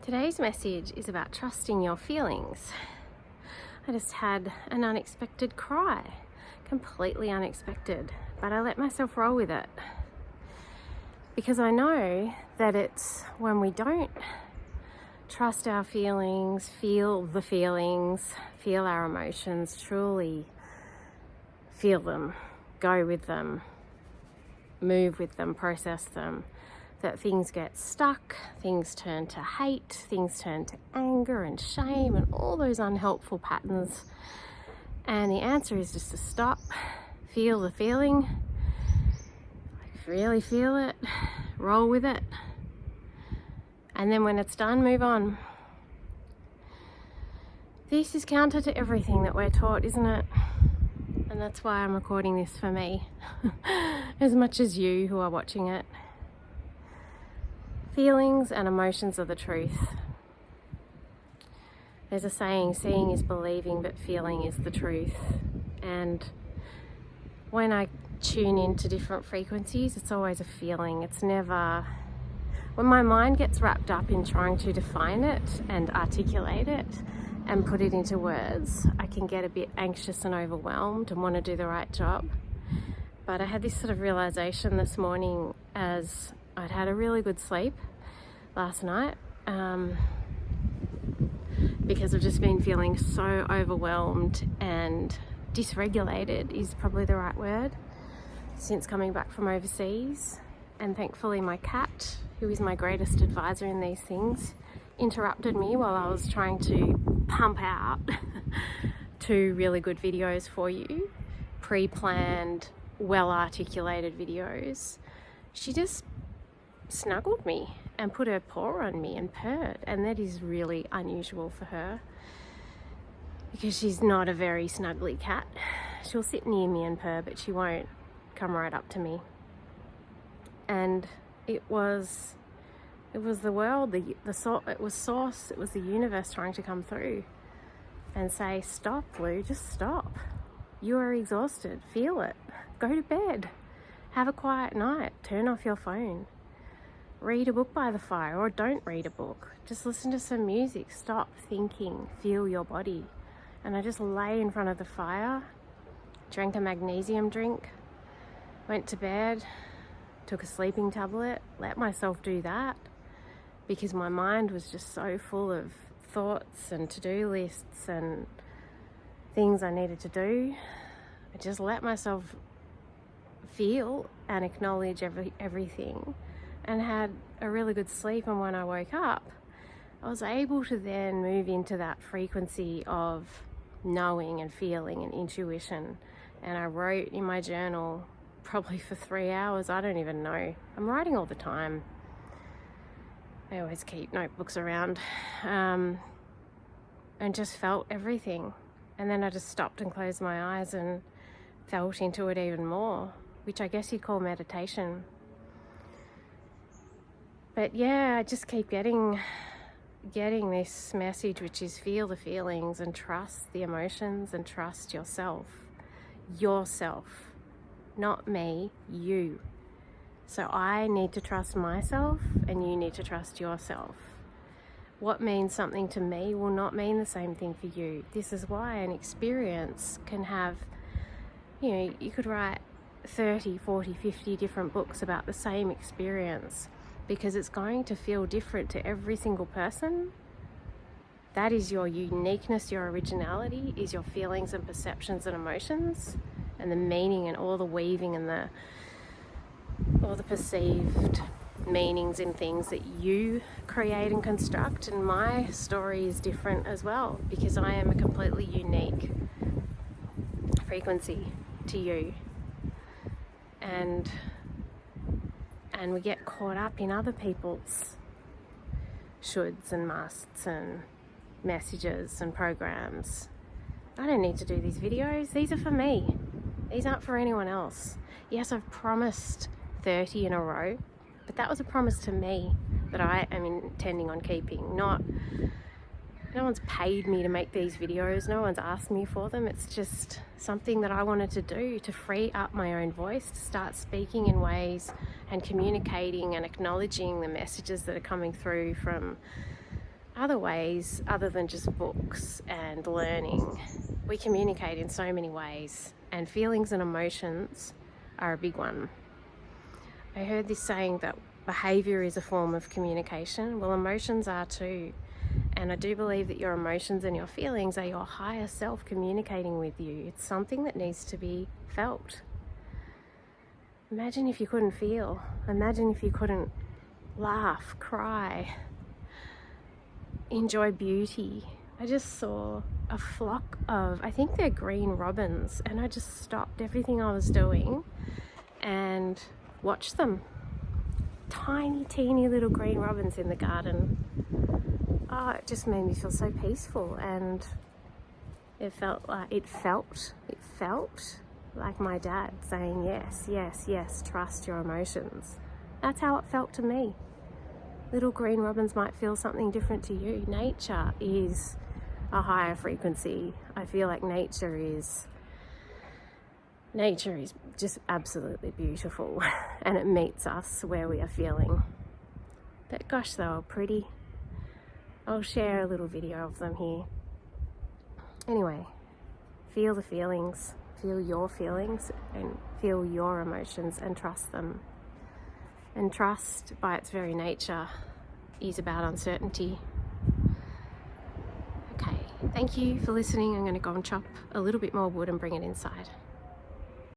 Today's message is about trusting your feelings. I just had an unexpected cry, completely unexpected, but I let myself roll with it because I know that it's when we don't trust our feelings, feel the feelings, feel our emotions, truly feel them, go with them, move with them, process them, that things get stuck, things turn to hate, things turn to anger and shame and all those unhelpful patterns. And the answer is just to stop, feel the feeling, really feel it, roll with it, and then when it's done, move on. This is counter to everything that we're taught, isn't it? And that's why I'm recording this for me, as much as you who are watching it. Feelings and emotions are the truth. There's a saying, seeing is believing, but feeling is the truth. And when I tune into different frequencies, it's always a feeling. It's never... When my mind gets wrapped up in trying to define it and articulate it and put it into words, I can get a bit anxious and overwhelmed and want to do the right job. But I had this sort of realization this morning as I'd had a really good sleep last night because I've just been feeling so overwhelmed and dysregulated is probably the right word since coming back from overseas. And thankfully my cat, who is my greatest advisor in these things, interrupted me while I was trying to pump out 2 really good videos for you, pre-planned, well-articulated videos. She just snuggled me and put her paw on me and purred, and that is really unusual for her because she's not a very snuggly cat. She'll sit near me and purr, but she won't come right up to me. And it was the world, it was source, it was the universe trying to come through and say, stop, Lou, just stop. You are exhausted, feel it, go to bed, have a quiet night, turn off your phone, read a book by the fire, or don't read a book, just listen to some music, stop thinking, feel your body. And I just lay in front of the fire, drank a magnesium drink, went to bed, took a sleeping tablet, let myself do that because my mind was just so full of thoughts and to-do lists and things I needed to do. I just let myself feel and acknowledge everything and had a really good sleep. And when I woke up, I was able to then move into that frequency of knowing and feeling and intuition. And I wrote in my journal probably for 3 hours. I don't even know. I'm writing all the time. I always keep notebooks around, and just felt everything. And then I just stopped and closed my eyes and felt into it even more, which I guess you'd call meditation. But yeah, I just keep getting this message, which is feel the feelings and trust the emotions and trust yourself, not me, you. So I need to trust myself and you need to trust yourself. What means something to me will not mean the same thing for you. This is why an experience can have, you could write 30, 40, 50 different books about the same experience because it's going to feel different to every single person. That is your uniqueness, your originality, is your feelings and perceptions and emotions and the meaning and all the weaving and all the perceived meanings in things that you create and construct. And my story is different as well because I am a completely unique frequency to you. And we get caught up in other people's shoulds and musts and messages and programs. I don't need to do these videos. These are for me. These aren't for anyone else. Yes, I've promised 30 in a row, but that was a promise to me that I am intending on keeping. No one's paid me to make these videos. No one's asked me for them. It's just something that I wanted to do to free up my own voice, to start speaking in ways and communicating and acknowledging the messages that are coming through from other ways other than just books and learning. We communicate in so many ways, and feelings and emotions are a big one. I heard this saying that behaviour is a form of communication. Well, emotions are too. And I do believe that your emotions and your feelings are your higher self communicating with you. It's something that needs to be felt. Imagine if you couldn't feel. Imagine if you couldn't laugh, cry, enjoy beauty. I just saw a flock of, I think they're green robins, and I just stopped everything I was doing and watched them. Tiny, teeny little green robins in the garden. Oh, it just made me feel so peaceful, and it felt like my dad saying, yes, yes, yes, trust your emotions. That's how it felt to me. Little green robins might feel something different to you. Nature is a higher frequency. I feel like nature is just absolutely beautiful, and it meets us where we are feeling. But gosh, they were pretty. I'll share a little video of them here. Anyway, feel the feelings, feel your feelings, and feel your emotions, and trust them. And trust, by its very nature, is about uncertainty. Okay, thank you for listening. I'm going to go and chop a little bit more wood and bring it inside.